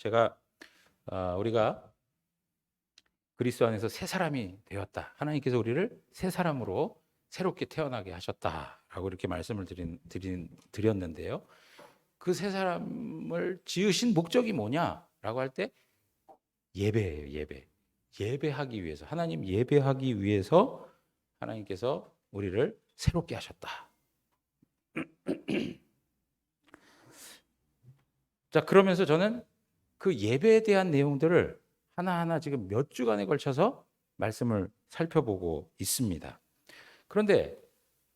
제가 우리가 그리스도 안에서 새 사람이 되었다. 하나님께서 우리를 새 사람으로 새롭게 태어나게 하셨다라고 이렇게 말씀을 드렸는데요. 그 새 사람을 지으신 목적이 뭐냐라고 할 때 예배예요. 예배. 예배하기 위해서, 하나님 예배하기 위해서 하나님께서 우리를 새롭게 하셨다. 자, 그러면서 저는 그 예배에 대한 내용들을 하나하나 지금 몇 주간에 걸쳐서 말씀을 살펴보고 있습니다. 그런데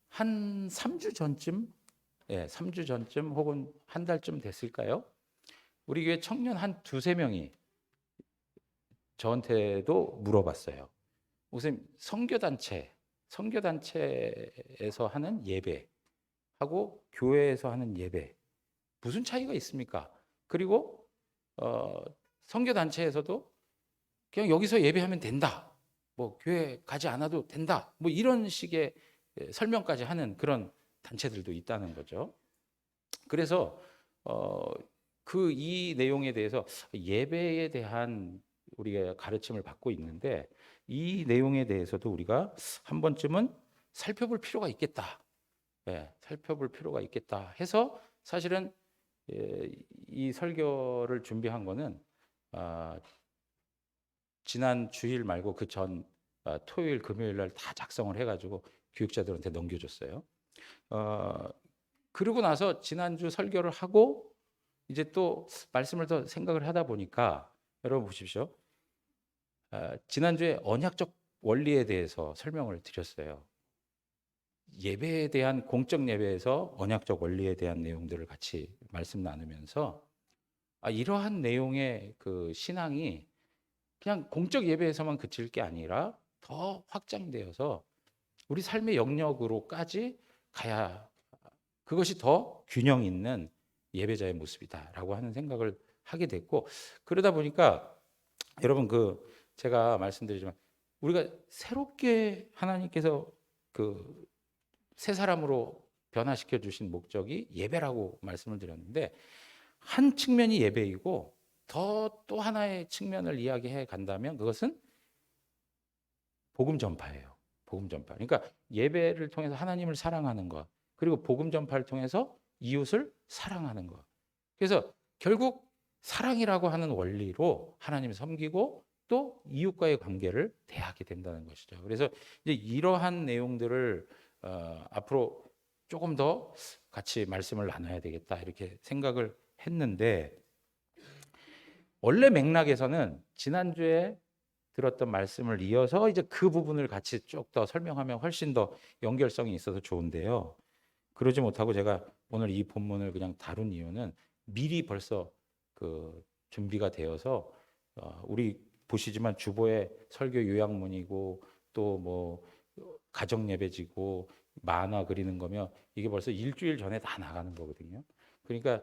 한 3주 전쯤, 3주 전쯤 혹은 한 달쯤 됐을까요? 우리 교회 청년 한 두세 명이 저한테도 물어봤어요. 목사님, 선교단체에서 하는 예배하고 교회에서 하는 예배 무슨 차이가 있습니까? 그리고 선교단체에서도 그냥 여기서 예배하면 된다. 뭐 교회 가지 않아도 된다. 뭐 이런 식의 설명까지 하는 그런 단체들도 있다는 거죠. 그래서 그 이 내용에 대해서 예배에 대한 우리가 가르침을 받고 있는데 이 내용에 대해서도 우리가 한 번쯤은 살펴볼 필요가 있겠다. 살펴볼 필요가 있겠다 해서 사실은 이 설교를 준비한 거는 지난 주일 말고 그 전 토요일 금요일 날 다 작성을 해가지고 교육자들한테 넘겨줬어요. 그러고 나서 지난주 설교를 하고 이제 또 말씀을 더 생각을 하다 보니까 여러분 보십시오. 지난주에 언약적 원리에 대해서 설명을 드렸어요. 예배에 대한 공적 예배에서 언약적 원리에 대한 내용들을 같이 말씀 나누면서 이러한 내용의 그 신앙이 그냥 공적 예배에서만 그칠 게 아니라 더 확장되어서 우리 삶의 영역으로까지 가야 그것이 더 균형 있는 예배자의 모습이다라고 하는 생각을 하게 됐고 그러다 보니까 여러분 제가 말씀드리지만 우리가 새롭게 하나님께서 그 새 사람으로 변화시켜 주신 목적이 예배라고 말씀을 드렸는데 한 측면이 예배이고 또 하나의 측면을 이야기해 간다면 그것은 복음 전파예요. 복음 전파. 그러니까 예배를 통해서 하나님을 사랑하는 것, 그리고 복음 전파를 통해서 이웃을 사랑하는 것. 그래서 결국 사랑이라고 하는 원리로 하나님을 섬기고 또 이웃과의 관계를 대하게 된다는 것이죠. 그래서 이제 이러한 내용들을 앞으로 조금 더 같이 말씀을 나눠야 되겠다 이렇게 생각을 했는데 원래 맥락에서는 지난주에 들었던 말씀을 이어서 이제 그 부분을 같이 쭉 더 설명하면 훨씬 더 연결성이 있어서 좋은데요. 그러지 못하고 제가 오늘 이 본문을 그냥 다룬 이유는 미리 벌써 그 준비가 되어서 우리 보시지만 주보에 설교 요약문이고 또 뭐 가정 예배지고 만화 그리는 거며 이게 벌써 일주일 전에 다 나가는 거거든요. 그러니까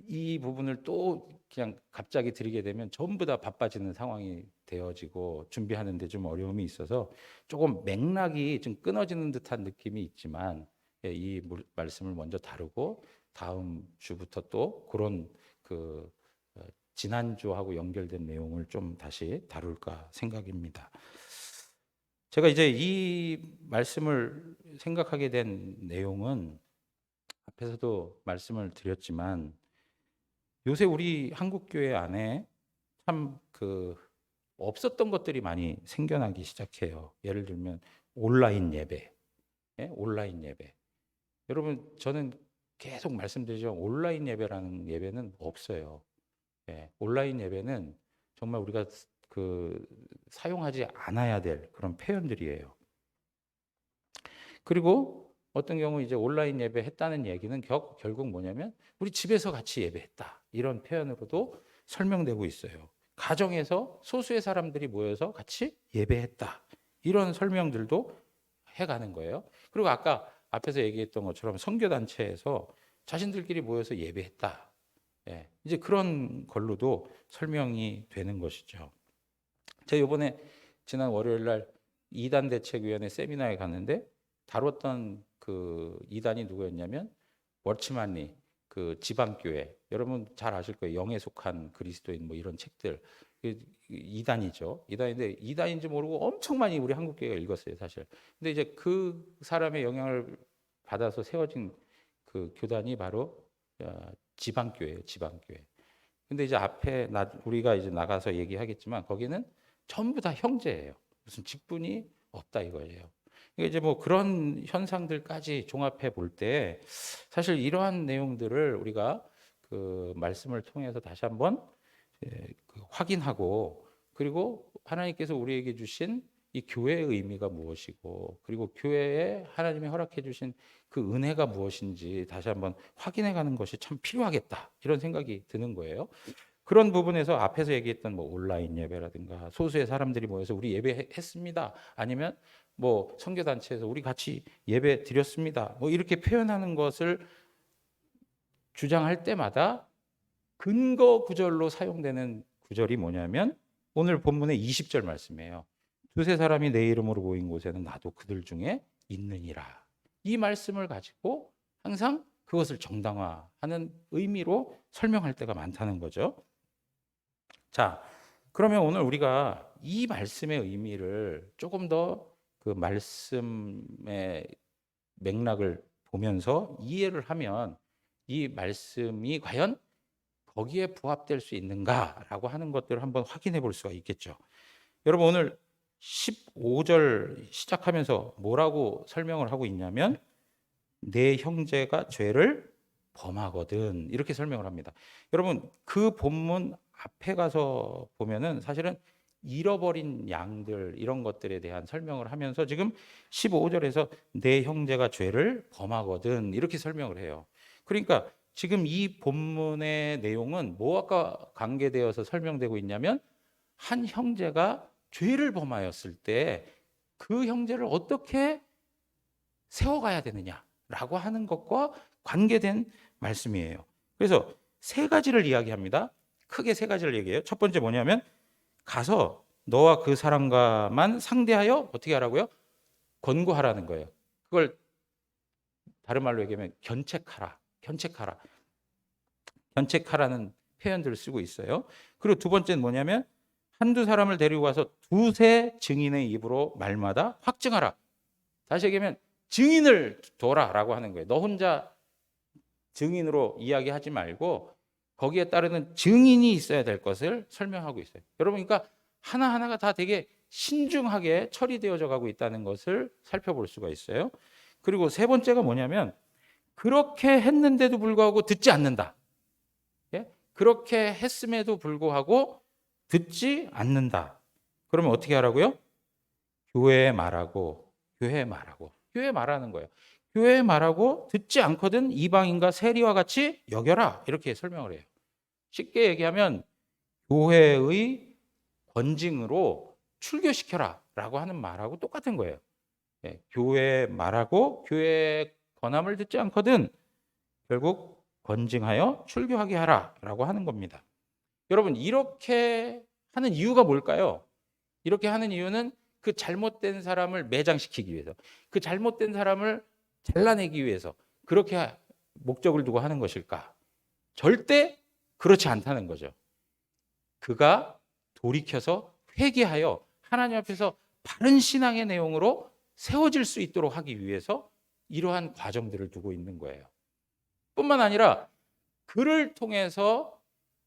이 부분을 또 그냥 갑자기 드리게 되면 전부 다 바빠지는 상황이 되어지고 준비하는 데 좀 어려움이 있어서 조금 맥락이 좀 끊어지는 듯한 느낌이 있지만 이 말씀을 먼저 다루고 다음 주부터 또 그런 지난주하고 연결된 내용을 좀 다시 다룰까 생각입니다. 제가 이제 이 말씀을 생각하게 된 내용은 앞에서도 말씀을 드렸지만 요새 우리 한국 교회 안에 참 없었던 것들이 많이 생겨나기 시작해요. 예를 들면 온라인 예배, 온라인 예배. 여러분 저는 계속 말씀드리지만 온라인 예배라는 예배는 없어요. 온라인 예배는 정말 우리가 사용하지 않아야 될 그런 표현들이에요. 그리고 어떤 경우 이제 온라인 예배 했다는 얘기는 결국 뭐냐면 우리 집에서 같이 예배했다. 이런 표현으로도 설명되고 있어요. 가정에서 소수의 사람들이 모여서 같이 예배했다. 이런 설명들도 해가는 거예요. 그리고 아까 앞에서 얘기했던 것처럼 선교단체에서 자신들끼리 모여서 예배했다. 이제 그런 걸로도 설명이 되는 것이죠. 제가 이번에 지난 월요일 날 2단 대책위원회 세미나에 갔는데 다뤘던 그 2단이 누구였냐면 워치만리 그 지방교회, 여러분 잘 아실 거예요. 영에 속한 그리스도인 뭐 이런 책들. 이단이죠. 이단인데 이단인지 모르고 엄청 많이 우리 한국 교회가 읽었어요, 사실. 근데 이제 그 사람의 영향을 받아서 세워진 그 교단이 바로 지방교회예요, 지방교회. 근데 이제 앞에 우리가 이제 나가서 얘기하겠지만 거기는 전부 다 형제예요. 무슨 직분이 없다 이거예요. 그러니까 이제 뭐 그런 현상들까지 종합해 볼 때 사실 이러한 내용들을 우리가 그 말씀을 통해서 다시 한번 확인하고, 그리고 하나님께서 우리에게 주신 이 교회의 의미가 무엇이고, 그리고 교회에 하나님이 허락해 주신 그 은혜가 무엇인지 다시 한번 확인해 가는 것이 참 필요하겠다, 이런 생각이 드는 거예요. 그런 부분에서 앞에서 얘기했던 뭐 온라인 예배라든가 소수의 사람들이 모여서 우리 예배했습니다, 아니면 뭐 선교단체에서 우리 같이 예배 드렸습니다, 뭐 이렇게 표현하는 것을 주장할 때마다 근거 구절로 사용되는 구절이 뭐냐면 오늘 본문의 20절 말씀이에요. 두세 사람이 내 이름으로 모인 곳에는 나도 그들 중에 있느니라. 이 말씀을 가지고 항상 그것을 정당화하는 의미로 설명할 때가 많다는 거죠. 자, 그러면 오늘 우리가 이 말씀의 의미를 조금 더 그 말씀의 맥락을 보면서 이해를 하면 이 말씀이 과연 거기에 부합될 수 있는가라고 하는 것들을 한번 확인해 볼 수가 있겠죠. 여러분 오늘 15절 시작하면서 뭐라고 설명을 하고 있냐면 내 형제가 죄를 범하거든, 이렇게 설명을 합니다. 여러분 그 본문 앞에 가서 보면은 사실은 잃어버린 양들 이런 것들에 대한 설명을 하면서 지금 15절에서 내 형제가 죄를 범하거든 이렇게 설명을 해요. 그러니까 지금 이 본문의 내용은 뭐와 관계되어서 설명되고 있냐면 한 형제가 죄를 범하였을 때 그 형제를 어떻게 세워가야 되느냐라고 하는 것과 관계된 말씀이에요. 그래서 세 가지를 이야기합니다. 크게 세 가지를 얘기해요. 첫 번째 뭐냐면 가서 너와 그 사람과만 상대하여 어떻게 하라고요? 권고하라는 거예요. 그걸 다른 말로 얘기하면 견책하라. 견책하라. 견책하라는 표현들을 쓰고 있어요. 그리고 두 번째는 뭐냐면 한두 사람을 데리고 가서 두세 증인의 입으로 말마다 확증하라. 다시 얘기하면 증인을 둬라라고 하는 거예요. 너 혼자 증인으로 이야기하지 말고 거기에 따르는 증인이 있어야 될 것을 설명하고 있어요. 여러분, 그러니까 하나하나가 다 되게 신중하게 처리되어져 가고 있다는 것을 살펴볼 수가 있어요. 그리고 세 번째가 뭐냐면 그렇게 했는데도 불구하고 듣지 않는다. 예? 그렇게 했음에도 불구하고 듣지 않는다. 그러면 어떻게 하라고요? 교회에 말하고, 교회에 말하고, 교회에 말하는 거예요. 교회에 말하고 듣지 않거든 이방인과 세리와 같이 여겨라, 이렇게 설명을 해요. 쉽게 얘기하면 교회의 권징으로 출교시켜라 라고 하는 말하고 똑같은 거예요. 예, 교회에 말하고 교회의 권함을 듣지 않거든 결국 권징하여 출교하게 하라 라고 하는 겁니다. 여러분, 이렇게 하는 이유가 뭘까요? 이렇게 하는 이유는 그 잘못된 사람을 매장시키기 위해서, 그 잘못된 사람을 잘라내기 위해서 그렇게 목적을 두고 하는 것일까? 절대 그렇지 않다는 거죠. 그가 돌이켜서 회개하여 하나님 앞에서 바른 신앙의 내용으로 세워질 수 있도록 하기 위해서 이러한 과정들을 두고 있는 거예요. 뿐만 아니라 그를 통해서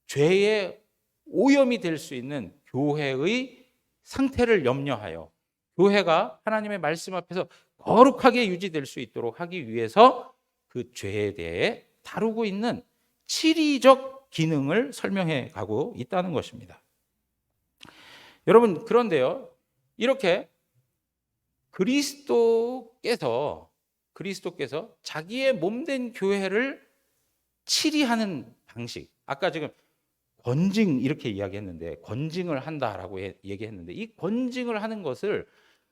죄의 오염이 될 수 있는 교회의 상태를 염려하여 교회가 하나님의 말씀 앞에서 거룩하게 유지될 수 있도록 하기 위해서 그 죄에 대해 다루고 있는 치리적 기능을 설명해 가고 있다는 것입니다. 여러분, 그런데요, 이렇게 그리스도께서 자기의 몸된 교회를 치리하는 방식, 아까 지금 권징 이렇게 이야기했는데 권징을 한다라고 얘기했는데 이 권징을 하는 것을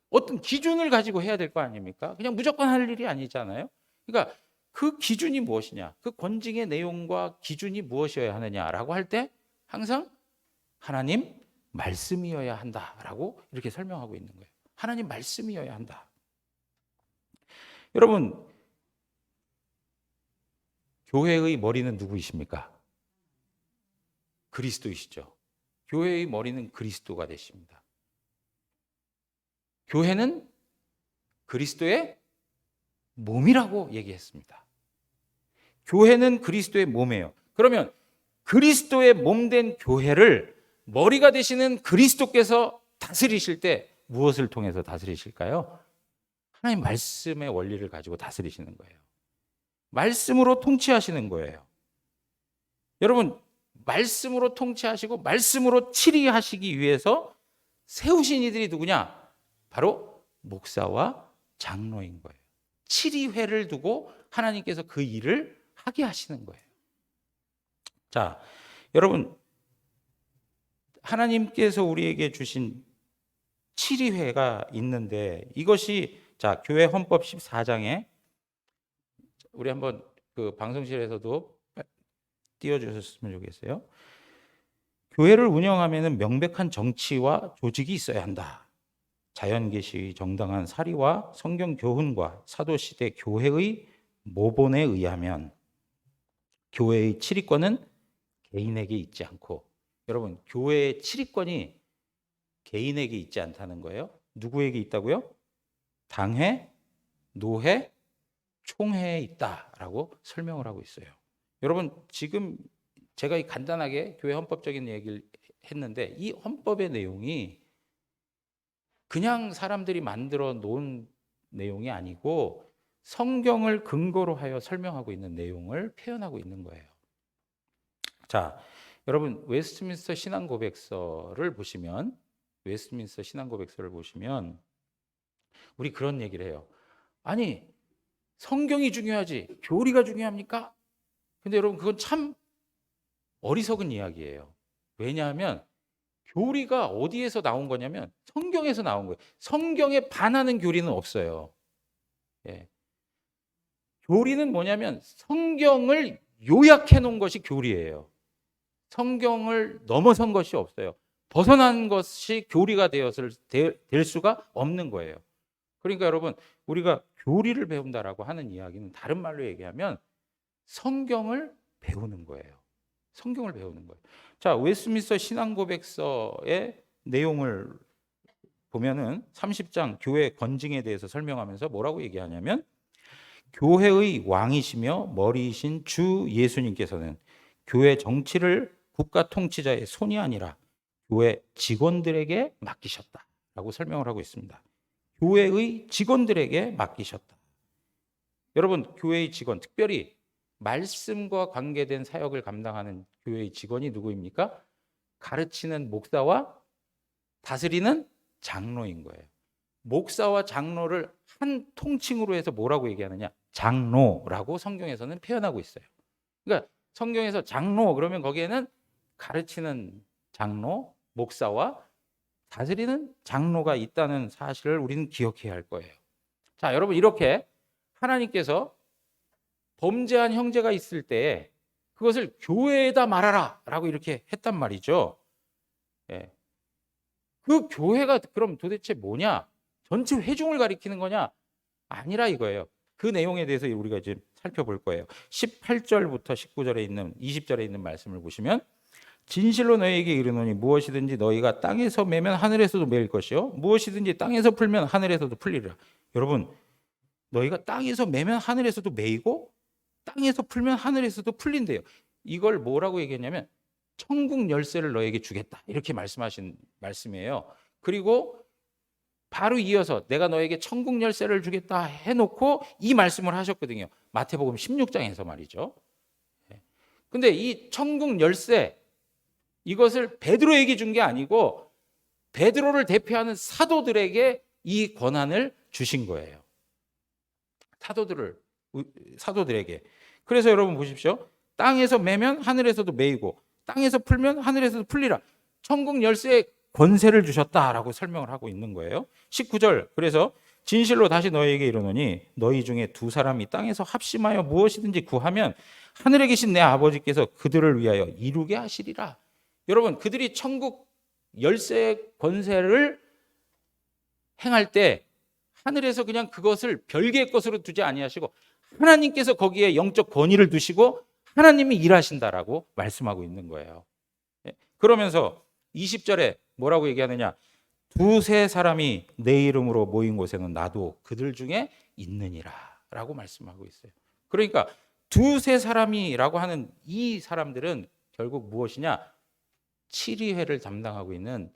어떤 기준을 가지고 해야 될 거 아닙니까? 그냥 무조건 할 일이 아니잖아요. 그러니까 그 기준이 무엇이냐, 그 권징의 내용과 기준이 무엇이어야 하느냐라고 할 때 항상 하나님 말씀이어야 한다라고 이렇게 설명하고 있는 거예요. 하나님 말씀이어야 한다. 여러분, 교회의 머리는 누구이십니까? 그리스도이시죠. 교회의 머리는 그리스도가 되십니다. 교회는 그리스도의 몸이라고 얘기했습니다. 교회는 그리스도의 몸이에요. 그러면 그리스도의 몸된 교회를 머리가 되시는 그리스도께서 다스리실 때 무엇을 통해서 다스리실까요? 하나님 말씀의 원리를 가지고 다스리시는 거예요. 말씀으로 통치하시는 거예요. 여러분, 말씀으로 통치하시고 말씀으로 치리하시기 위해서 세우신 이들이 누구냐? 바로 목사와 장로인 거예요. 치리회를 두고 하나님께서 그 일을 하게 하시는 거예요. 자, 여러분, 하나님께서 우리에게 주신 치리회가 있는데 이것이 자, 교회 헌법 14장에 우리 한번 그 방송실에서도 띄워주셨으면 좋겠어요. 교회를 운영하면은 명백한 정치와 조직이 있어야 한다. 자연계시 정당한 사리와 성경 교훈과 사도시대 교회의 모본에 의하면 교회의 치리권은 개인에게 있지 않고, 여러분, 교회의 치리권이 개인에게 있지 않다는 거예요. 누구에게 있다고요? 당회, 노회, 총회에 있다라고 설명을 하고 있어요. 여러분, 지금 제가 간단하게 교회 헌법적인 얘기를 했는데 이 헌법의 내용이 그냥 사람들이 만들어 놓은 내용이 아니고 성경을 근거로 하여 설명하고 있는 내용을 표현하고 있는 거예요. 자, 여러분, 웨스트민스터 신앙고백서를 보시면 우리 그런 얘기를 해요. 아니, 성경이 중요하지 교리가 중요합니까? 근데 여러분, 그건 참 어리석은 이야기예요. 왜냐하면 교리가 어디에서 나온 거냐면 성경에서 나온 거예요. 성경에 반하는 교리는 없어요. 예. 교리는 뭐냐면 성경을 요약해 놓은 것이 교리예요. 성경을 넘어선 것이 없어요. 벗어난 것이 교리가 될 수가 없는 거예요. 그러니까 여러분, 우리가 교리를 배운다라고 하는 이야기는 다른 말로 얘기하면 성경을 배우는 거예요. 성경을 배우는 거예요. 자, 웨스트민스터 신앙고백서의 내용을 보면은 30장 교회 건징에 대해서 설명하면서 뭐라고 얘기하냐면, 교회의 왕이시며 머리이신 주 예수님께서는 교회 정치를 국가 통치자의 손이 아니라 교회 직원들에게 맡기셨다라고 설명을 하고 있습니다. 교회의 직원들에게 맡기셨다. 여러분, 교회의 직원, 특별히 말씀과 관계된 사역을 감당하는 교회의 직원이 누구입니까? 가르치는 목사와 다스리는 장로인 거예요. 목사와 장로를 한 통칭으로 해서 뭐라고 얘기하느냐? 장로라고 성경에서는 표현하고 있어요. 그러니까 성경에서 장로 그러면 거기에는 가르치는 장로, 목사와 다스리는 장로가 있다는 사실을 우리는 기억해야 할 거예요. 자, 여러분, 이렇게 하나님께서 범죄한 형제가 있을 때 그것을 교회에다 말하라 라고 이렇게 했단 말이죠. 예. 그 교회가 그럼 도대체 뭐냐? 전체 회중을 가리키는 거냐? 아니라 이거예요. 그 내용에 대해서 우리가 이제 살펴볼 거예요. 18절부터 19절에 있는 20절에 있는 말씀을 보시면, 진실로 너희에게 이르노니 무엇이든지 너희가 땅에서 매면 하늘에서도 매일 것이요 무엇이든지 땅에서 풀면 하늘에서도 풀리리라. 여러분, 너희가 땅에서 매면 하늘에서도 매이고 땅에서 풀면 하늘에서도 풀린대요. 이걸 뭐라고 얘기했냐면 천국 열쇠를 너에게 주겠다 이렇게 말씀하신 말씀이에요. 그리고 바로 이어서 내가 너에게 천국 열쇠를 주겠다 해놓고 이 말씀을 하셨거든요. 마태복음 16장에서 말이죠. 근데 이 천국 열쇠, 이것을 베드로에게 준 게 아니고 베드로를 대표하는 사도들에게 이 권한을 주신 거예요. 사도들에게. 그래서 여러분 보십시오. 땅에서 매면 하늘에서도 매이고 땅에서 풀면 하늘에서도 풀리라. 천국 열쇠의 권세를 주셨다라고 설명을 하고 있는 거예요. 19절. 그래서 진실로 다시 너희에게 이르노니 너희 중에 두 사람이 땅에서 합심하여 무엇이든지 구하면 하늘에 계신 내 아버지께서 그들을 위하여 이루게 하시리라. 여러분, 그들이 천국 열쇠의 권세를 행할 때 하늘에서 그냥 그것을 별개의 것으로 두지 아니하시고 하나님께서 거기에 영적 권위를 두시고 하나님이 일하신다라고 말씀하고 있는 거예요. 그러면서 20절에 뭐라고 얘기하느냐? 두세 사람이 내 이름으로 모인 곳에는 나도 그들 중에 있느니라 라고 말씀하고 있어요. 그러니까 두세 사람이라고 하는 이 사람들은 결국 무엇이냐? 7위회를 담당하고 있는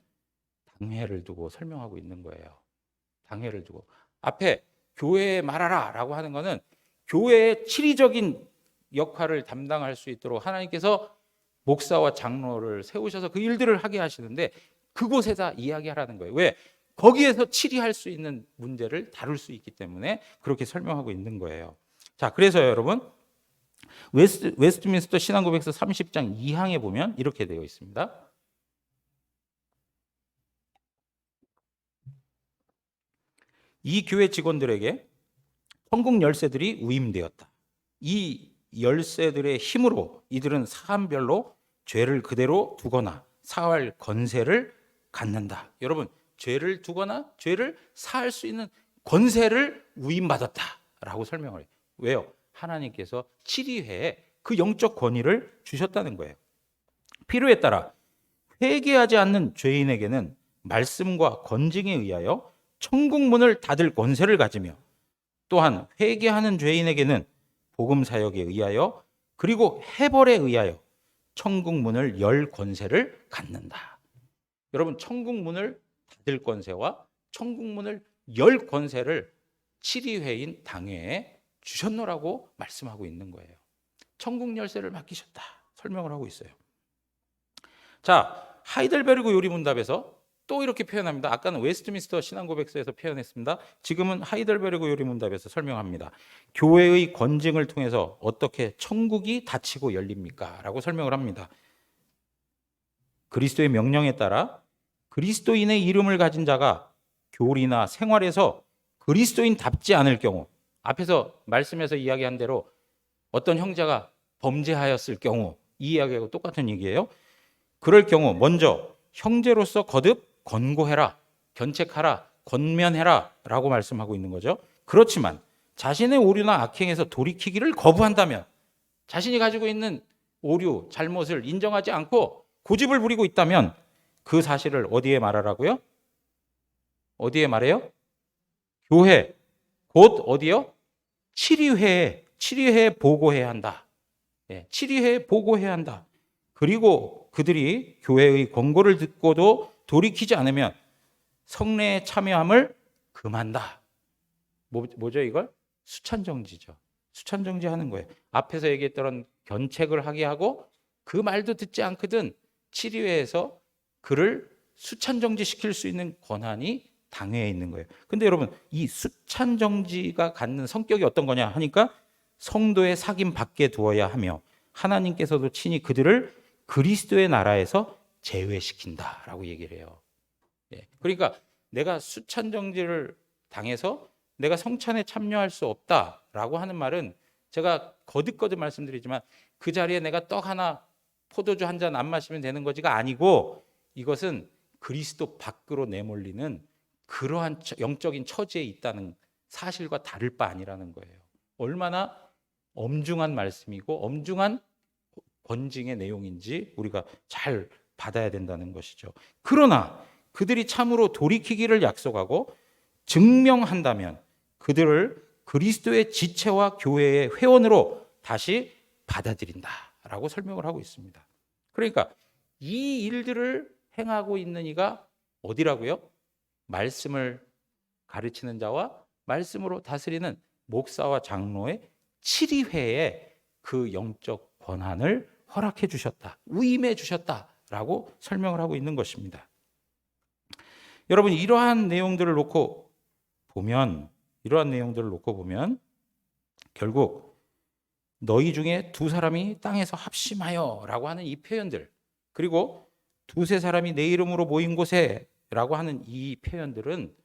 당회를 두고 설명하고 있는 거예요. 당회를 두고. 앞에 교회에 말하라 라고 하는 거는 교회의 7위적인 역할을 담당할 수 있도록 하나님께서 목사와 장로를 세우셔서 그 일들을 하게 하시는데 그곳에다 이야기하라는 거예요. 왜? 거기에서 치리할 수 있는 문제를 다룰 수 있기 때문에 그렇게 설명하고 있는 거예요. 자, 그래서 여러분 웨스트민스터 신앙고백서 30장 2항에 보면 이렇게 되어 있습니다. 이 교회 직원들에게 천국 열쇠들이 위임되었다. 이 열쇠들의 힘으로 이들은 사람별로 죄를 그대로 두거나 사할 권세를 갖는다. 여러분, 죄를 두거나 죄를 사할 수 있는 권세를 위임받았다라고 설명을 해요. 왜요? 하나님께서 7위회에 그 영적 권위를 주셨다는 거예요. 필요에 따라 회개하지 않는 죄인에게는 말씀과 건징에 의하여 천국 문을 닫을 권세를 가지며 또한 회개하는 죄인에게는 복음 사역에 의하여 그리고 해벌에 의하여 천국 문을 열 권세를 갖는다. 여러분, 천국 문을 닫을 권세와 천국 문을 열 권세를 7위회인 당회에 주셨노라고 말씀하고 있는 거예요. 천국 열쇠를 맡기셨다 설명을 하고 있어요. 자, 하이델베르그 요리문답에서 또 이렇게 표현합니다. 아까는 웨스트민스터 신앙고백서에서 표현했습니다. 지금은 하이델베르그 요리문답에서 설명합니다. 교회의 권징을 통해서 어떻게 천국이 닫히고 열립니까? 라고 설명을 합니다. 그리스도의 명령에 따라 그리스도인의 이름을 가진 자가 교리나 생활에서 그리스도인답지 않을 경우, 앞에서 말씀에서 이야기한 대로 어떤 형제가 범죄하였을 경우, 이 이야기하고 똑같은 얘기예요. 그럴 경우 먼저 형제로서 거듭 권고해라, 견책하라, 권면해라 라고 말씀하고 있는 거죠. 그렇지만 자신의 오류나 악행에서 돌이키기를 거부한다면, 자신이 가지고 있는 오류, 잘못을 인정하지 않고 고집을 부리고 있다면 그 사실을 어디에 말하라고요? 어디에 말해요? 교회, 곧 어디요? 7위회에 보고해야 한다. 7위회에 보고해야 한다. 그리고 그들이 교회의 권고를 듣고도 돌이키지 않으면 성례에 참여함을 금한다. 뭐죠 이걸? 수찬정지죠. 수찬정지하는 거예요. 앞에서 얘기했던 견책을 하게 하고 그 말도 듣지 않거든 7위회에서 그를 수찬정지시킬 수 있는 권한이 당회에 있는 거예요. 근데 여러분, 이 수찬정지가 갖는 성격이 어떤 거냐 하니까 성도의 사귐 밖에 두어야 하며 하나님께서도 친히 그들을 그리스도의 나라에서 제외시킨다라고 얘기를 해요. 그러니까 내가 수찬정지를 당해서 내가 성찬에 참여할 수 없다라고 하는 말은, 제가 거듭거듭 말씀드리지만 그 자리에 내가 떡 하나, 포도주 한 잔 안 마시면 되는 거지가 아니고, 이것은 그리스도 밖으로 내몰리는 그러한 영적인 처지에 있다는 사실과 다를 바 아니라는 거예요. 얼마나 엄중한 말씀이고 엄중한 권징의 내용인지 우리가 잘 받아야 된다는 것이죠. 그러나 그들이 참으로 돌이키기를 약속하고 증명한다면 그들을 그리스도의 지체와 교회의 회원으로 다시 받아들인다라고 설명을 하고 있습니다. 그러니까 이 일들을 행하고 있는 이가 어디라고요? 말씀을 가르치는 자와 말씀으로 다스리는 목사와 장로의 7위회에 그 영적 권한을 허락해 주셨다, 위임해 주셨다라고 설명을 하고 있는 것입니다. 여러분, 이러한 내용들을 놓고 보면 결국 너희 중에 두 사람이 땅에서 합심하여 라고 하는 이 표현들, 그리고 두세 사람이 내 이름으로 모인 곳에 라고 하는 이 표현들은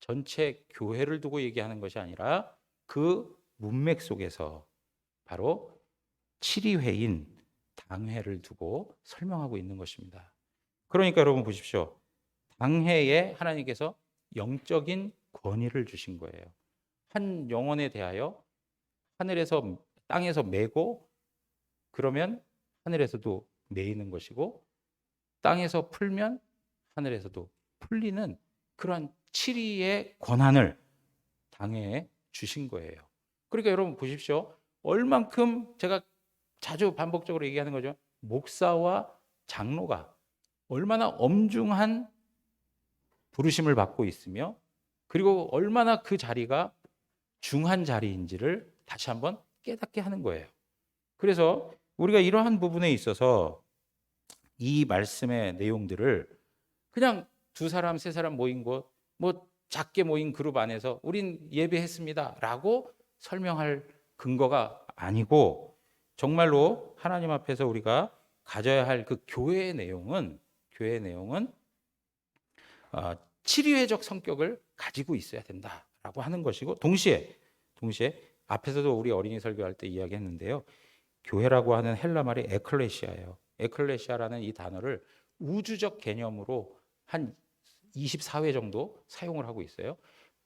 전체 교회를 두고 얘기하는 것이 아니라 그 문맥 속에서 바로 7위회인 당회를 두고 설명하고 있는 것입니다. 그러니까 여러분 보십시오. 당회에 하나님께서 영적인 권위를 주신 거예요. 한 영혼에 대하여 하늘에서 땅에서 매고 그러면 하늘에서도 매이는 것이고 땅에서 풀면 하늘에서도 풀리는 그러한 치리의 권한을 당해 주신 거예요. 그러니까 여러분 보십시오. 얼만큼 제가 자주 반복적으로 얘기하는 거죠. 목사와 장로가 얼마나 엄중한 부르심을 받고 있으며 그리고 얼마나 그 자리가 중한 자리인지를 다시 한번 깨닫게 하는 거예요. 그래서 우리가 이러한 부분에 있어서 이 말씀의 내용들을 그냥 두 사람, 세 사람 모인 곳, 뭐 작게 모인 그룹 안에서 우린 예배했습니다라고 설명할 근거가 아니고 정말로 하나님 앞에서 우리가 가져야 할 그 교회의 내용은 치료회적 성격을 가지고 있어야 된다라고 하는 것이고 동시에 앞에서도 우리 어린이 설교할 때 이야기했는데요. 교회라고 하는 헬라 말이 에클레시아예요. 에클레시아라는 이 단어를 우주적 개념으로 한 24회 정도 사용을 하고 있어요.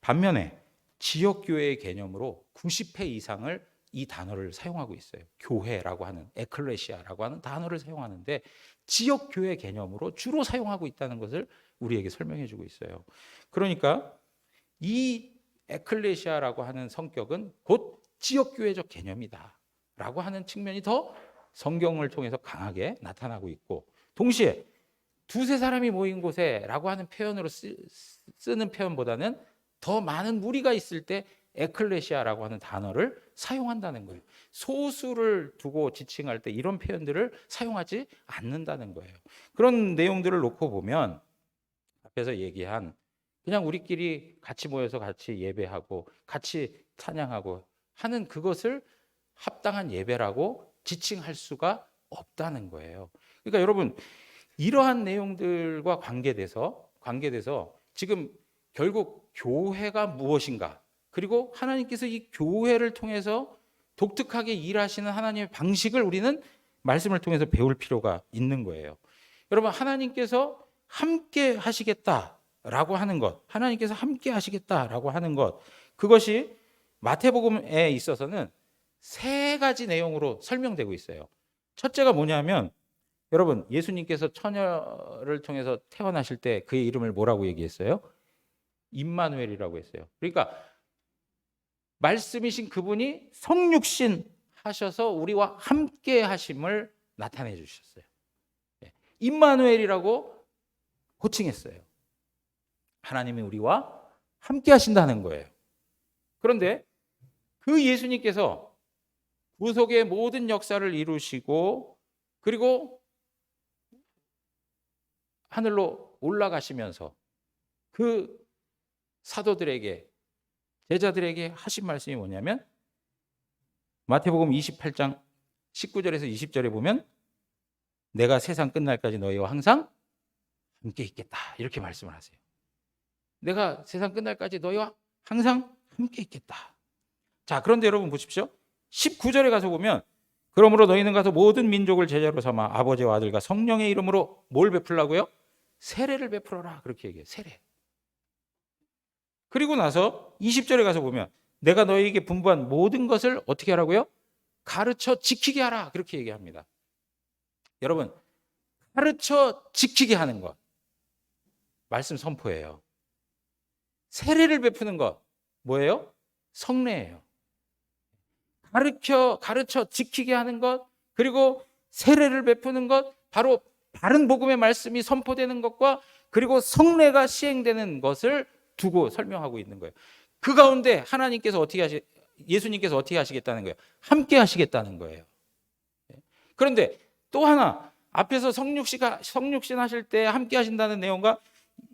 반면에 지역교회의 개념으로 90회 이상을 이 단어를 사용하고 있어요. 교회라고 하는 에클레시아라고 하는 단어를 사용하는데 지역교회 개념으로 주로 사용하고 있다는 것을 우리에게 설명해 주고 있어요. 그러니까 이 에클레시아라고 하는 성격은 곧 지역교회적 개념이다 라고 하는 측면이 더 성경을 통해서 강하게 나타나고 있고 동시에 두세 사람이 모인 곳에 라고 하는 표현으로 쓰는 표현보다는 더 많은 무리가 있을 때 에클레시아라고 하는 단어를 사용한다는 거예요. 소수를 두고 지칭할 때 이런 표현들을 사용하지 않는다는 거예요. 그런 내용들을 놓고 보면 앞에서 얘기한 그냥 우리끼리 같이 모여서 같이 예배하고 같이 찬양하고 하는 그것을 합당한 예배라고 지칭할 수가 없다는 거예요. 그러니까 여러분 이러한 내용들과 관계돼서 지금 결국 교회가 무엇인가 그리고 하나님께서 이 교회를 통해서 독특하게 일하시는 하나님의 방식을 우리는 말씀을 통해서 배울 필요가 있는 거예요. 여러분 하나님께서 함께 하시겠다라고 하는 것, 하나님께서 함께 하시겠다라고 하는 것, 그것이 마태복음에 있어서는 세 가지 내용으로 설명되고 있어요. 첫째가 뭐냐면 여러분 예수님께서 처녀를 통해서 태어나실 때 그의 이름을 뭐라고 얘기했어요? 임마누엘이라고 했어요. 그러니까 말씀이신 그분이 성육신 하셔서 우리와 함께 하심을 나타내 주셨어요. 임마누엘이라고 호칭했어요. 하나님이 우리와 함께 하신다는 거예요. 그런데 그 예수님께서 구속의 모든 역사를 이루시고 그리고 하늘로 올라가시면서 그 사도들에게 제자들에게 하신 말씀이 뭐냐면 마태복음 28장 19절에서 20절에 보면 내가 세상 끝날까지 너희와 항상 함께 있겠다 이렇게 말씀을 하세요. 내가 세상 끝날까지 너희와 항상 함께 있겠다. 자, 그런데 여러분 보십시오. 19절에 가서 보면 그러므로 너희는 가서 모든 민족을 제자로 삼아 아버지와 아들과 성령의 이름으로 뭘 베풀라고요? 세례를 베풀어라 그렇게 얘기해요. 세례. 그리고 나서 20절에 가서 보면 내가 너희에게 분부한 모든 것을 어떻게 하라고요? 가르쳐 지키게 하라 그렇게 얘기합니다. 여러분 가르쳐 지키게 하는 것 말씀 선포예요. 세례를 베푸는 것 뭐예요? 성례예요. 가르쳐 지키게 하는 것 그리고 세례를 베푸는 것 바로 바른 복음의 말씀이 선포되는 것과 그리고 성례가 시행되는 것을 두고 설명하고 있는 거예요. 그 가운데 예수님께서 어떻게 하시겠다는 거예요? 함께 하시겠다는 거예요. 그런데 또 하나 앞에서 성육신 하실 때 함께 하신다는 내용과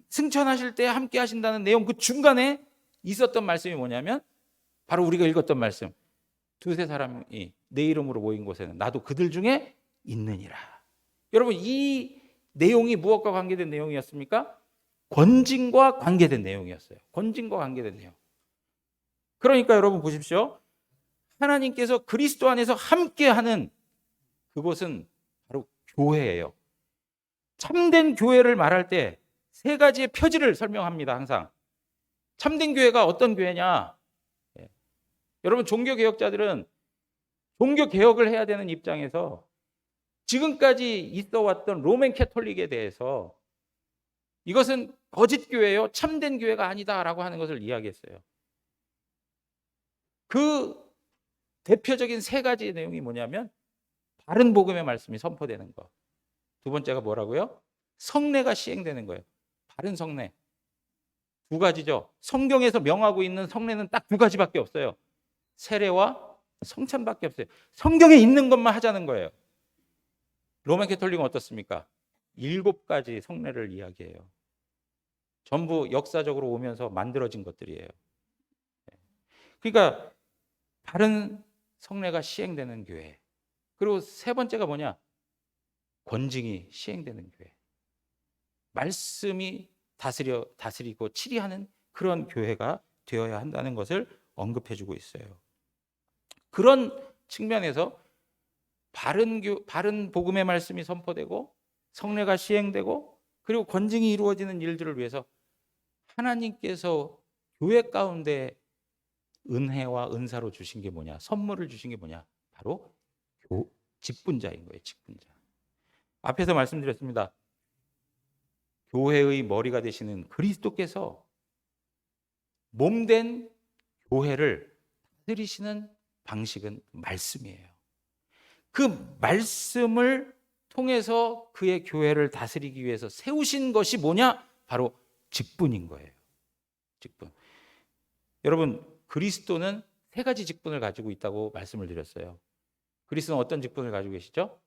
승천하실 때 함께 하신다는 내용 그 중간에 있었던 말씀이 뭐냐면 바로 우리가 읽었던 말씀 두세 사람이 내 이름으로 모인 곳에는 나도 그들 중에 있느니라. 여러분 이 내용이 무엇과 관계된 내용이었습니까? 권징과 관계된 내용이었어요. 권징과 관계된 내용. 그러니까 여러분 보십시오. 하나님께서 그리스도 안에서 함께하는 그곳은 바로 교회예요. 참된 교회를 말할 때 세 가지의 표지를 설명합니다. 항상 참된 교회가 어떤 교회냐? 여러분, 종교개혁자들은 종교개혁을 해야 되는 입장에서 지금까지 있어 왔던 로맨 캐톨릭에 대해서 이것은 거짓 교회요, 참된 교회가 아니다라고 하는 것을 이야기했어요. 그 대표적인 세 가지의 내용이 뭐냐면 바른 복음의 말씀이 선포되는 것. 두 번째가 뭐라고요? 성례가 시행되는 거예요. 바른 성례. 두 가지죠. 성경에서 명하고 있는 성례는 딱 두 가지밖에 없어요. 세례와 성찬밖에 없어요. 성경에 있는 것만 하자는 거예요. 로마 캐톨릭은 어떻습니까? 7가지 성례를 이야기해요. 전부 역사적으로 오면서 만들어진 것들이에요. 그러니까 바른 성례가 시행되는 교회. 그리고 세 번째가 뭐냐? 권징이 시행되는 교회. 말씀이 다스리고 치리하는 그런 교회가 되어야 한다는 것을 언급해주고 있어요. 그런 측면에서 바른 복음의 말씀이 선포되고 성례가 시행되고 그리고 권징이 이루어지는 일들을 위해서 하나님께서 교회 가운데 은혜와 은사로 주신 게 뭐냐? 선물을 주신 게 뭐냐? 바로 직분자인 거예요. 직분자. 앞에서 말씀드렸습니다. 교회의 머리가 되시는 그리스도께서 몸된 교회를 다스리시는 방식은 말씀이에요. 그 말씀을 통해서 그의 교회를 다스리기 위해서 세우신 것이 뭐냐? 바로 직분인 거예요. 직분. 여러분, 그리스도는 세 가지 직분을 가지고 있다고 말씀을 드렸어요. 그리스도는 어떤 직분을 가지고 계시죠?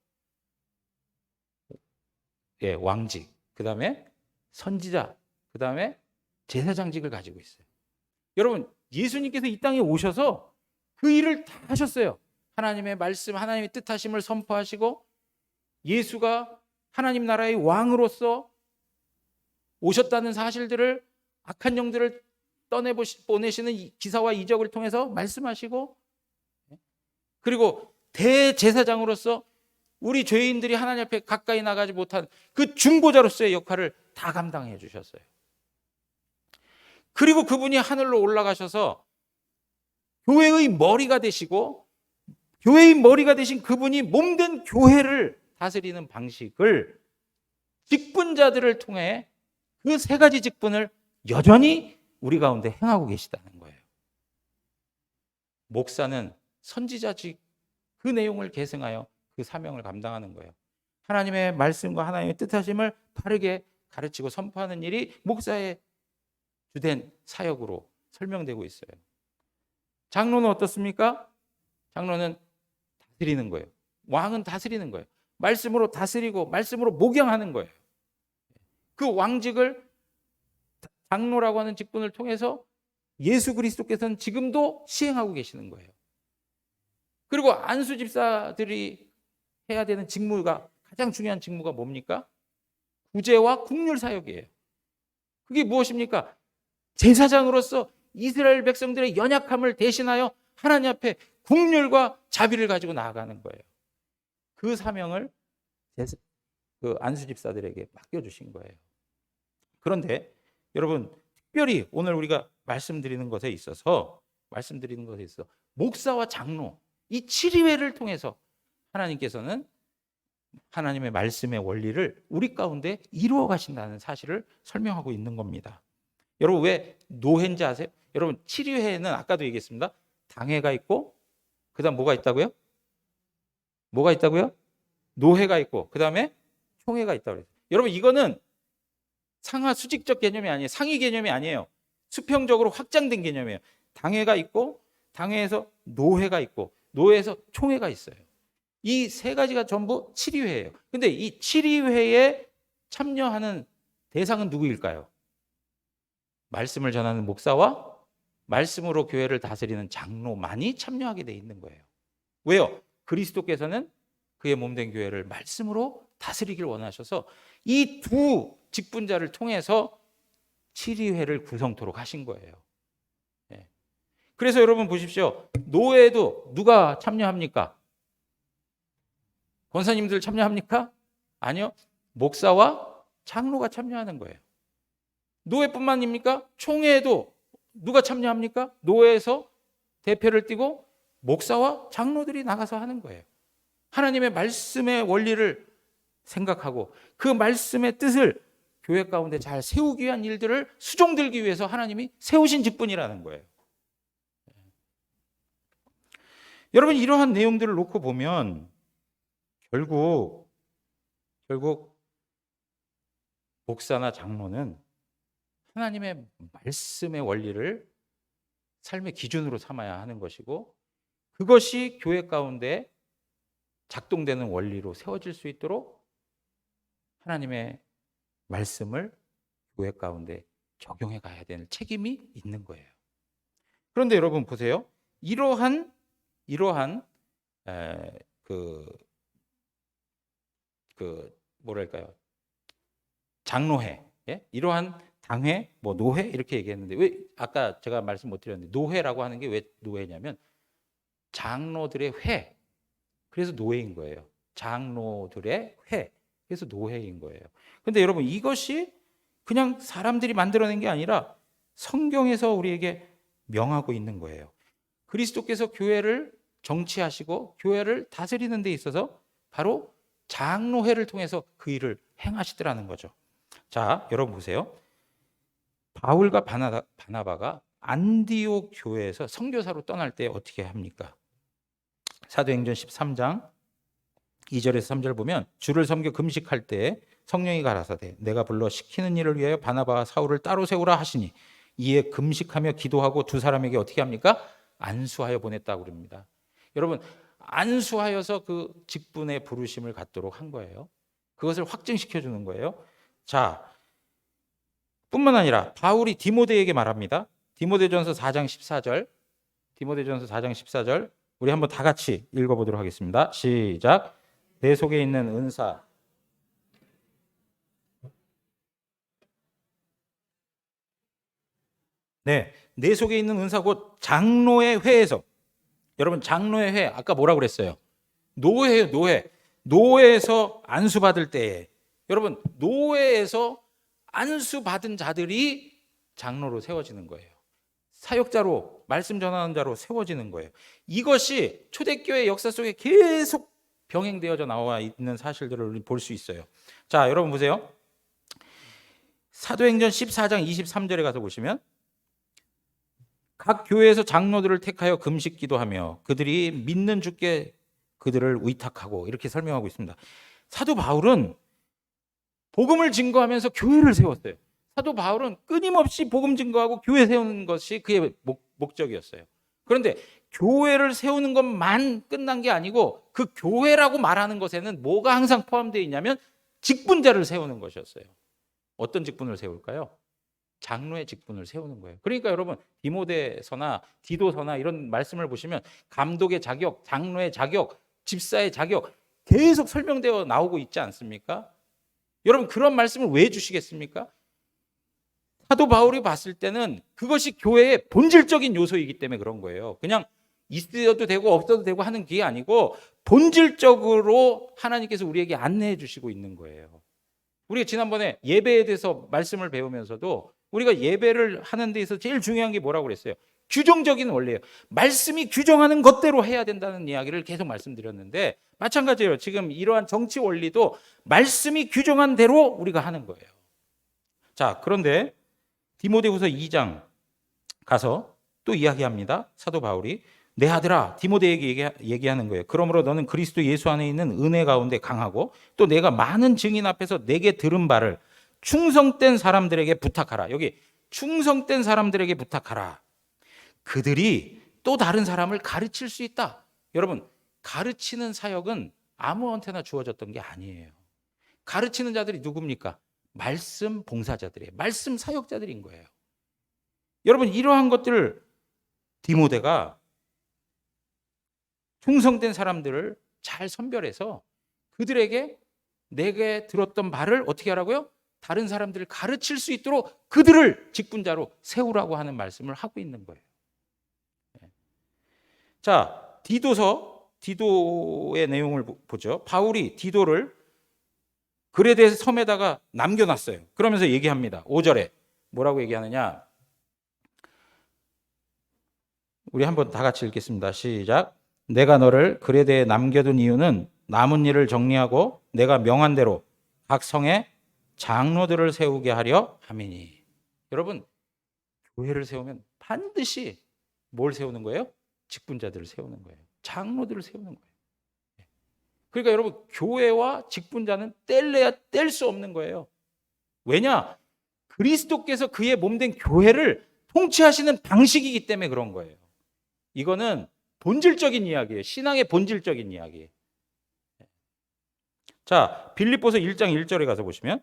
예, 왕직. 그 다음에 선지자. 그 다음에 제사장직을 가지고 있어요. 여러분, 예수님께서 이 땅에 오셔서 그 일을 다 하셨어요. 하나님의 말씀, 하나님의 뜻하심을 선포하시고 예수가 하나님 나라의 왕으로서 오셨다는 사실들을 악한 영들을 보내시는 기사와 이적을 통해서 말씀하시고 그리고 대제사장으로서 우리 죄인들이 하나님 앞에 가까이 나가지 못한 그 중보자로서의 역할을 다 감당해 주셨어요. 그리고 그분이 하늘로 올라가셔서 교회의 머리가 되시고 교회의 머리가 되신 그분이 몸된 교회를 다스리는 방식을 직분자들을 통해 그 세 가지 직분을 여전히 우리 가운데 행하고 계시다는 거예요. 목사는 선지자직 그 내용을 계승하여 그 사명을 감당하는 거예요. 하나님의 말씀과 하나님의 뜻하심을 바르게 가르치고 선포하는 일이 목사의 주된 사역으로 설명되고 있어요. 장로는 어떻습니까? 장로는 다스리는 거예요. 왕은 다스리는 거예요. 말씀으로 다스리고 말씀으로 목양하는 거예요. 그 왕직을 장로라고 하는 직분을 통해서 예수 그리스도께서는 지금도 시행하고 계시는 거예요. 그리고 안수 집사들이 해야 되는 직무가 가장 중요한 직무가 뭡니까? 구제와 국률 사역이에요. 그게 무엇입니까? 제사장으로서 이스라엘 백성들의 연약함을 대신하여 하나님 앞에 국률과 자비를 가지고 나아가는 거예요. 그 사명을 그 안수 집사들에게 맡겨주신 거예요. 그런데 여러분, 특별히 오늘 우리가 말씀드리는 것에 있어서 목사와 장로 이 7위회를 통해서 하나님께서는 하나님의 말씀의 원리를 우리 가운데 이루어 가신다는 사실을 설명하고 있는 겁니다. 여러분, 왜 노회인지 아세요? 여러분, 7위회에는 아까도 얘기했습니다. 당회가 있고 그다음 뭐가 있다고요? 뭐가 있다고요? 노회가 있고 그다음에 총회가 있다고 그랬어요. 여러분, 이거는 상하 수직적 개념이 아니에요. 상위 개념이 아니에요. 수평적으로 확장된 개념이에요. 당회가 있고 당회에서 노회가 있고 노회에서 총회가 있어요. 이 세 가지가 전부 7위회예요. 근데 이 7위회에 참여하는 대상은 누구일까요? 말씀을 전하는 목사와 말씀으로 교회를 다스리는 장로만이 참여하게 돼 있는 거예요. 왜요? 그리스도께서는 그의 몸된 교회를 말씀으로 다스리길 원하셔서 이 두 직분자를 통해서 7위회를 구성토록 하신 거예요. 네. 그래서 여러분 보십시오. 노회에도 누가 참여합니까? 권사님들 참여합니까? 아니요. 목사와 장로가 참여하는 거예요. 노회뿐만입니까? 총회에도 누가 참여합니까? 노회에서 대표를 띄고 목사와 장로들이 나가서 하는 거예요. 하나님의 말씀의 원리를 생각하고 그 말씀의 뜻을 교회 가운데 잘 세우기 위한 일들을 수종들기 위해서 하나님이 세우신 직분이라는 거예요. 여러분, 이러한 내용들을 놓고 보면 결국 목사나 장로는 하나님의 말씀의 원리를 삶의 기준으로 삼아야 하는 것이고, 그것이 교회 가운데 작동되는 원리로 세워질 수 있도록 하나님의 말씀을 교회 가운데 적용해 가야 되는 책임이 있는 거예요. 그런데 여러분 보세요. 이러한 뭐랄까요? 장로회, 예? 이러한 당회, 뭐 노회 이렇게 얘기했는데, 왜 아까 제가 말씀 못 드렸는데 노회라고 하는 게 왜 노회냐면 장로들의 회, 그래서 노회인 거예요. 장로들의 회, 그래서 노회인 거예요. 근데 여러분, 이것이 그냥 사람들이 만들어낸 게 아니라 성경에서 우리에게 명하고 있는 거예요. 그리스도께서 교회를 정치하시고 교회를 다스리는 데 있어서 바로 장로회를 통해서 그 일을 행하시더라는 거죠. 자, 여러분 보세요. 바울과 바나바가 안디옥 교회에서 선교사로 떠날 때 어떻게 합니까? 사도행전 13장 2절에서 3절 보면, 주를 섬겨 금식할 때 성령이 가라사대 내가 불러 시키는 일을 위하여 바나바와 사울을 따로 세우라 하시니, 이에 금식하며 기도하고 두 사람에게 어떻게 합니까? 안수하여 보냈다고 그럽니다. 여러분, 안수하여서 그 직분의 부르심을 갖도록 한 거예요. 그것을 확증시켜 주는 거예요. 자, 뿐만 아니라 바울이 디모데에게 말합니다. 디모데전서 4장 14절. 디모데전서 4장 14절. 우리 한번 다 같이 읽어보도록 하겠습니다. 시작. 내 속에 있는 은사. 네, 내 속에 있는 은사 곧 장로의 회에서. 여러분, 장로의 회 아까 뭐라고 그랬어요? 노회예요, 노회. 노회에서 안수받을 때에, 여러분, 노회에서 안수받은 자들이 장로로 세워지는 거예요. 사역자로, 말씀 전하는 자로 세워지는 거예요. 이것이 초대교회 역사 속에 계속 병행되어져 나와 있는 사실들을 볼 수 있어요. 자, 여러분 보세요. 사도행전 14장 23절에 가서 보시면, 각 교회에서 장로들을 택하여 금식 기도하며 그들이 믿는 주께 그들을 위탁하고, 이렇게 설명하고 있습니다. 사도 바울은 복음을 증거하면서 교회를 세웠어요. 사도 바울은 끊임없이 복음 증거하고 교회 세우는 것이 그의 목적이었어요. 그런데 교회를 세우는 것만 끝난 게 아니고, 그 교회라고 말하는 것에는 뭐가 항상 포함되어 있냐면 직분자를 세우는 것이었어요. 어떤 직분을 세울까요? 장로의 직분을 세우는 거예요. 그러니까 여러분, 디모데서나 디도서나 이런 말씀을 보시면 감독의 자격, 장로의 자격, 집사의 자격 계속 설명되어 나오고 있지 않습니까? 여러분, 그런 말씀을 왜 주시겠습니까? 사도 바울이 봤을 때는 그것이 교회의 본질적인 요소이기 때문에 그런 거예요. 그냥 있어도 되고 없어도 되고 하는 게 아니고 본질적으로 하나님께서 우리에게 안내해 주시고 있는 거예요. 우리가 지난번에 예배에 대해서 말씀을 배우면서도 우리가 예배를 하는 데 있어서 제일 중요한 게 뭐라고 그랬어요? 규정적인 원리예요. 말씀이 규정하는 것대로 해야 된다는 이야기를 계속 말씀드렸는데, 마찬가지예요. 지금 이러한 정치 원리도 말씀이 규정한 대로 우리가 하는 거예요. 자, 그런데 디모데후서 2장 가서 또 이야기합니다. 사도 바울이 내 아들아, 디모데에게 얘기하는 거예요. 그러므로 너는 그리스도 예수 안에 있는 은혜 가운데 강하고 또 내가 많은 증인 앞에서 내게 들은 바를 충성된 사람들에게 부탁하라. 여기 충성된 사람들에게 부탁하라. 그들이 또 다른 사람을 가르칠 수 있다. 여러분, 가르치는 사역은 아무한테나 주어졌던 게 아니에요. 가르치는 자들이 누굽니까? 말씀 봉사자들이에요. 말씀 사역자들인 거예요. 여러분, 이러한 것들을 디모데가 충성된 사람들을 잘 선별해서 그들에게 내게 들었던 말을 어떻게 하라고요? 다른 사람들을 가르칠 수 있도록 그들을 직분자로 세우라고 하는 말씀을 하고 있는 거예요. 자, 디도의 내용을 보죠. 바울이 디도를 그레데 섬에다가 남겨놨어요. 그러면서 얘기합니다. 5절에 뭐라고 얘기하느냐? 우리 한번 다 같이 읽겠습니다. 시작. 내가 너를 그레데에 남겨둔 이유는 남은 일을 정리하고 내가 명한 대로 각 성에 장로들을 세우게 하려 함이니. 여러분, 교회를 세우면 반드시 뭘 세우는 거예요? 직분자들을 세우는 거예요. 장로들을 세우는 거예요. 그러니까 여러분, 교회와 직분자는 뗄래야 뗄 수 없는 거예요. 왜냐? 그리스도께서 그의 몸된 교회를 통치하시는 방식이기 때문에 그런 거예요. 이거는 본질적인 이야기예요. 신앙의 본질적인 이야기. 자, 빌립보서 1장 1절에 가서 보시면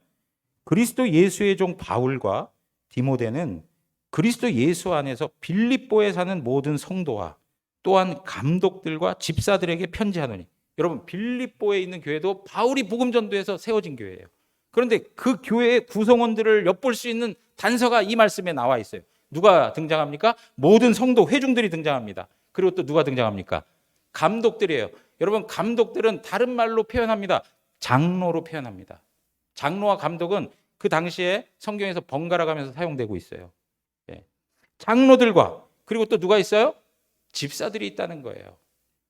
그리스도 예수의 종 바울과 디모데는 그리스도 예수 안에서 빌립보에 사는 모든 성도와 또한 감독들과 집사들에게 편지하노니. 여러분, 빌립보에 있는 교회도 바울이 복음 전도해서 세워진 교회예요. 그런데 그 교회의 구성원들을 엿볼 수 있는 단서가 이 말씀에 나와 있어요. 누가 등장합니까? 모든 성도 회중들이 등장합니다. 그리고 또 누가 등장합니까? 감독들이에요. 여러분, 감독들은 다른 말로 표현합니다. 장로로 표현합니다. 장로와 감독은 그 당시에 성경에서 번갈아 가면서 사용되고 있어요. 장로들과 그리고 또 누가 있어요? 집사들이 있다는 거예요.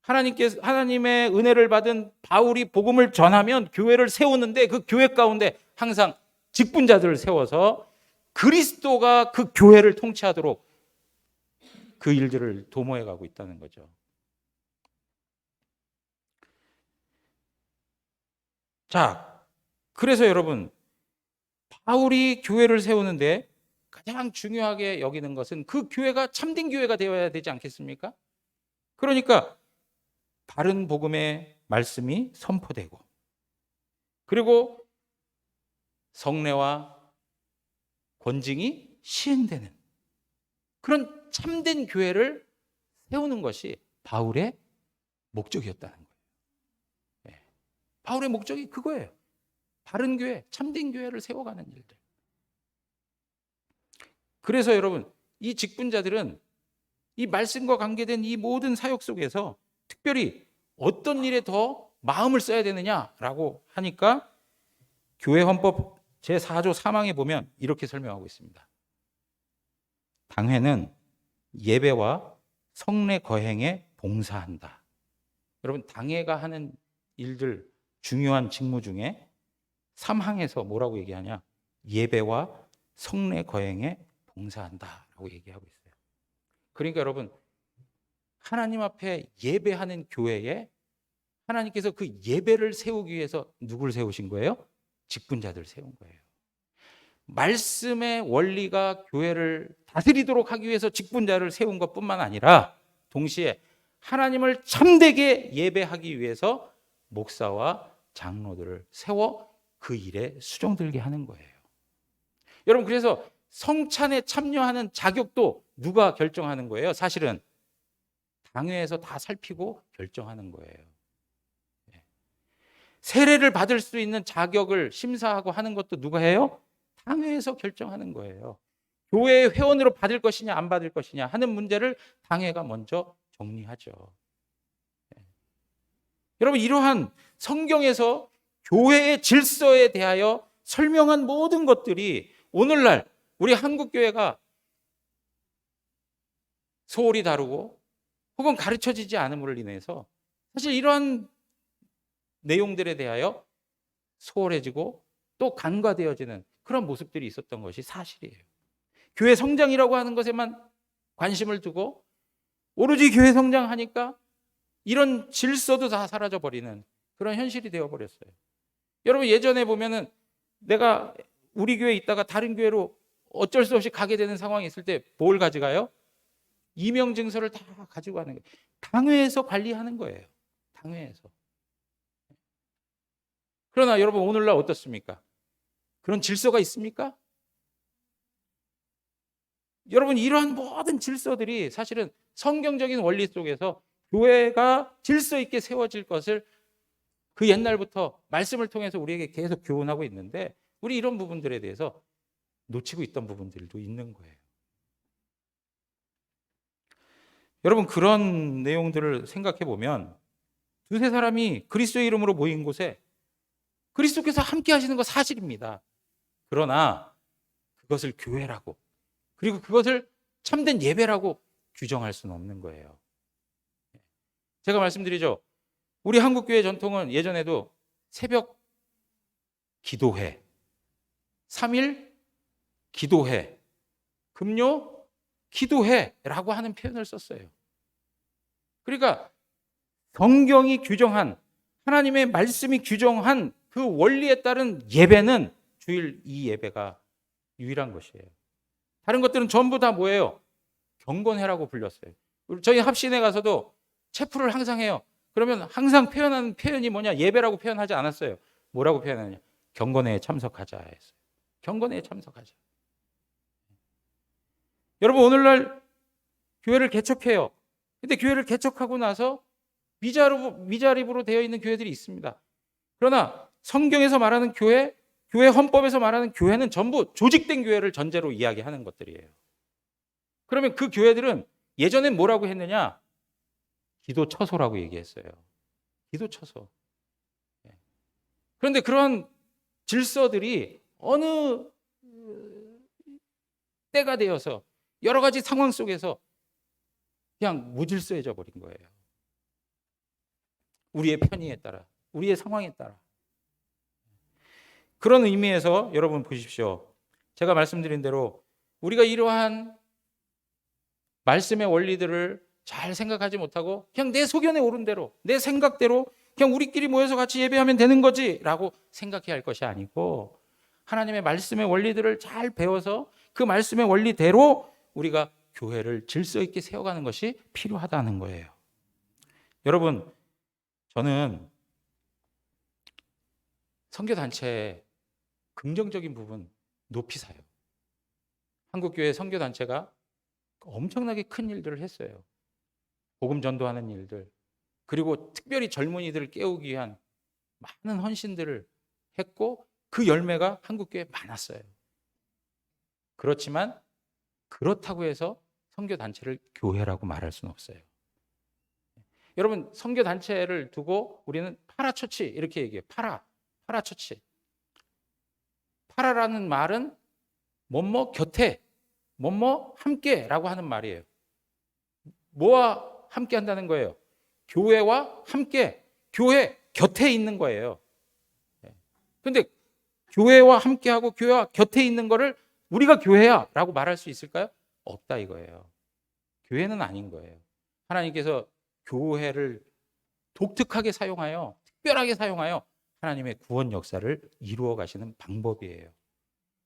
하나님의 은혜를 받은 바울이 복음을 전하면 교회를 세우는데 그 교회 가운데 항상 직분자들을 세워서 그리스도가 그 교회를 통치하도록 그 일들을 도모해 가고 있다는 거죠. 자, 그래서 여러분, 바울이 교회를 세우는데 가장 중요하게 여기는 것은 그 교회가 참된 교회가 되어야 되지 않겠습니까? 그러니까 바른 복음의 말씀이 선포되고 그리고 성례와 권징이 시행되는 그런 참된 교회를 세우는 것이 바울의 목적이었다는 거예요. 바울의 목적이 그거예요. 바른 교회, 참된 교회를 세워가는 일들. 그래서 여러분, 이 직분자들은 이 말씀과 관계된 이 모든 사역 속에서 특별히 어떤 일에 더 마음을 써야 되느냐라고 하니까 교회 헌법 제4조 3항에 보면 이렇게 설명하고 있습니다. 당회는 예배와 성례 거행에 봉사한다. 여러분, 당회가 하는 일들 중요한 직무 중에 3항에서 뭐라고 얘기하냐? 예배와 성례 거행에 봉사한다라고 얘기하고 있어요. 그러니까 여러분, 하나님 앞에 예배하는 교회에 하나님께서 그 예배를 세우기 위해서 누굴 세우신 거예요? 직분자들 세운 거예요. 말씀의 원리가 교회를 다스리도록 하기 위해서 직분자를 세운 것뿐만 아니라 동시에 하나님을 참되게 예배하기 위해서 목사와 장로들을 세워 그 일에 수종들게 하는 거예요. 여러분, 그래서 성찬에 참여하는 자격도 누가 결정하는 거예요? 사실은 당회에서 다 살피고 결정하는 거예요. 세례를 받을 수 있는 자격을 심사하고 하는 것도 누가 해요? 당회에서 결정하는 거예요. 교회의 회원으로 받을 것이냐 안 받을 것이냐 하는 문제를 당회가 먼저 정리하죠. 여러분, 이러한 성경에서 교회의 질서에 대하여 설명한 모든 것들이 오늘날 우리 한국교회가 소홀히 다루고 혹은 가르쳐지지 않음으로 인해서 사실 이러한 내용들에 대하여 소홀해지고 또 간과되어지는 그런 모습들이 있었던 것이 사실이에요. 교회 성장이라고 하는 것에만 관심을 두고 오로지 교회 성장하니까 이런 질서도 다 사라져버리는 그런 현실이 되어버렸어요. 여러분, 예전에 보면은 내가 우리 교회에 있다가 다른 교회로 어쩔 수 없이 가게 되는 상황이 있을 때 뭘 가져가요? 이명증서를 다 가지고 가는 거예요. 당회에서 관리하는 거예요. 당회에서. 그러나 여러분, 오늘날 어떻습니까? 그런 질서가 있습니까? 여러분, 이러한 모든 질서들이 사실은 성경적인 원리 속에서 교회가 질서 있게 세워질 것을 그 옛날부터 말씀을 통해서 우리에게 계속 교훈하고 있는데 우리 이런 부분들에 대해서 놓치고 있던 부분들도 있는 거예요. 여러분, 그런 내용들을 생각해 보면 두세 사람이 그리스도의 이름으로 모인 곳에 그리스도께서 함께 하시는 거 사실입니다. 그러나 그것을 교회라고 그리고 그것을 참된 예배라고 규정할 수는 없는 거예요. 제가 말씀드리죠. 우리 한국교회 전통은 예전에도 새벽 기도회, 3일 기도회, 금요 기도회라고 하는 표현을 썼어요. 그러니까 성경이 규정한, 하나님의 말씀이 규정한 그 원리에 따른 예배는 주일 이 예배가 유일한 것이에요. 다른 것들은 전부 다 뭐예요? 경건회라고 불렸어요. 저희 합신에 가서도 체프를 항상 해요. 그러면 항상 표현하는 표현이 뭐냐? 예배라고 표현하지 않았어요. 뭐라고 표현하냐? 경건회에 참석하자 했어요. 경건회에 참석하자. 여러분, 오늘날 교회를 개척해요. 근데 교회를 개척하고 나서 미자립으로 되어 있는 교회들이 있습니다. 그러나 성경에서 말하는 교회 헌법에서 말하는 교회는 전부 조직된 교회를 전제로 이야기하는 것들이에요. 그러면 그 교회들은 예전엔 뭐라고 했느냐? 기도처소라고 얘기했어요. 기도처소. 그런데 그런 질서들이 어느 때가 되어서 여러 가지 상황 속에서 그냥 무질서해져 버린 거예요. 우리의 편의에 따라, 우리의 상황에 따라. 그런 의미에서 여러분 보십시오. 제가 말씀드린 대로 우리가 이러한 말씀의 원리들을 잘 생각하지 못하고 그냥 내 소견에 오른 대로, 내 생각대로 그냥 우리끼리 모여서 같이 예배하면 되는 거지라고 생각해야 할 것이 아니고, 하나님의 말씀의 원리들을 잘 배워서 그 말씀의 원리대로 우리가 교회를 질서 있게 세워가는 것이 필요하다는 거예요. 여러분, 저는 선교단체의 긍정적인 부분 높이 사요. 한국교회 선교단체가 엄청나게 큰 일들을 했어요. 복음 전도하는 일들, 그리고 특별히 젊은이들을 깨우기 위한 많은 헌신들을 했고 그 열매가 한국교회에 많았어요. 그렇지만 그렇다고 해서 선교단체를 교회라고 말할 수는 없어요. 여러분, 선교단체를 두고 우리는 파라처치 이렇게 얘기해요. 파라처치. 파라라는 말은 뭐뭐 곁에, 뭐뭐 함께라고 하는 말이에요. 뭐와 함께 한다는 거예요? 교회와 함께, 교회 곁에 있는 거예요. 그런데 교회와 함께하고 교회와 곁에 있는 거를 우리가 교회야 라고 말할 수 있을까요? 없다 이거예요. 교회는 아닌 거예요. 하나님께서 교회를 독특하게 사용하여, 특별하게 사용하여 하나님의 구원 역사를 이루어 가시는 방법이에요.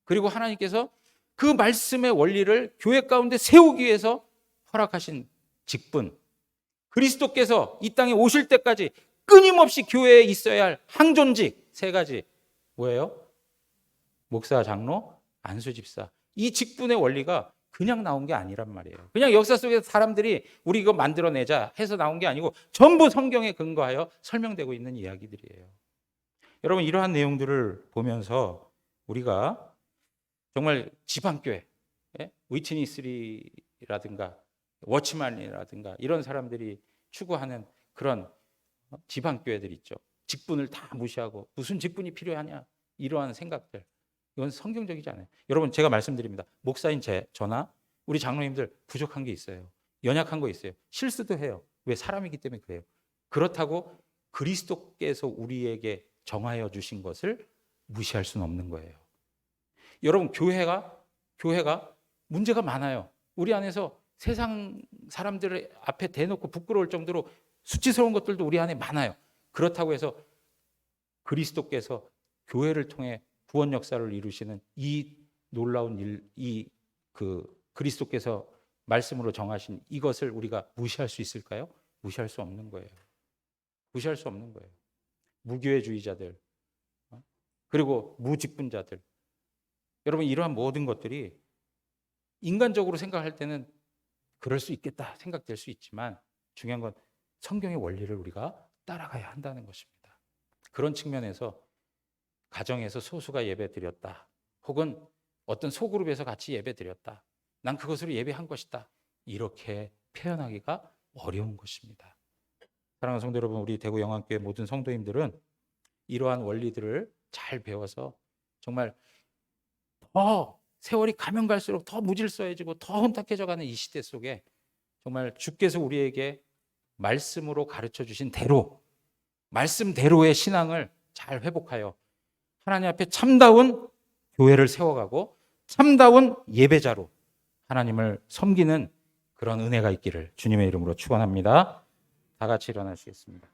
그리고 하나님께서 그 말씀의 원리를 교회 가운데 세우기 위해서 허락하신 직분, 그리스도께서 이 땅에 오실 때까지 끊임없이 교회에 있어야 할 항존직 3가지. 뭐예요? 목사, 장로, 안수집사. 이 직분의 원리가 그냥 나온 게 아니란 말이에요. 그냥 역사 속에서 사람들이 우리 이거 만들어내자 해서 나온 게 아니고 전부 성경에 근거하여 설명되고 있는 이야기들이에요. 여러분, 이러한 내용들을 보면서 우리가 정말 지방교회, 위트니스리라든가 워치만이라든가 이런 사람들이 추구하는 그런 지방교회들 있죠. 직분을 다 무시하고 무슨 직분이 필요하냐, 이러한 생각들, 이건 성경적이지 않아요. 여러분, 제가 말씀드립니다. 목사인 저나 우리 장로님들 부족한 게 있어요. 연약한 거 있어요. 실수도 해요. 왜? 사람이기 때문에 그래요. 그렇다고 그리스도께서 우리에게 정하여 주신 것을 무시할 수는 없는 거예요. 여러분, 교회가 문제가 많아요. 우리 안에서 세상 사람들 앞에 대놓고 부끄러울 정도로 수치스러운 것들도 우리 안에 많아요. 그렇다고 해서 그리스도께서 교회를 통해 구원 역사를 이루시는 이 놀라운 일, 그리스도께서 말씀으로 정하신 이것을 우리가 무시할 수 있을까요? 무시할 수 없는 거예요. 무시할 수 없는 거예요. 무교회주의자들, 그리고 무직분자들. 여러분, 이러한 모든 것들이 인간적으로 생각할 때는 그럴 수 있겠다 생각될 수 있지만, 중요한 건 성경의 원리를 우리가 따라가야 한다는 것입니다. 그런 측면에서 가정에서 소수가 예배 드렸다, 혹은 어떤 소그룹에서 같이 예배 드렸다, 난 그것으로 예배한 것이다, 이렇게 표현하기가 어려운 것입니다. 사랑하는 성도 여러분, 우리 대구 영안교회 모든 성도님들은 이러한 원리들을 잘 배워서 정말 더 세월이 가면 갈수록 더 무질서해지고 더 혼탁해져가는 이 시대 속에 정말 주께서 우리에게 말씀으로 가르쳐 주신 대로, 말씀대로의 신앙을 잘 회복하여 하나님 앞에 참다운 교회를 세워가고 참다운 예배자로 하나님을 섬기는 그런 은혜가 있기를 주님의 이름으로 축원합니다. 다 같이 일어나시겠습니다.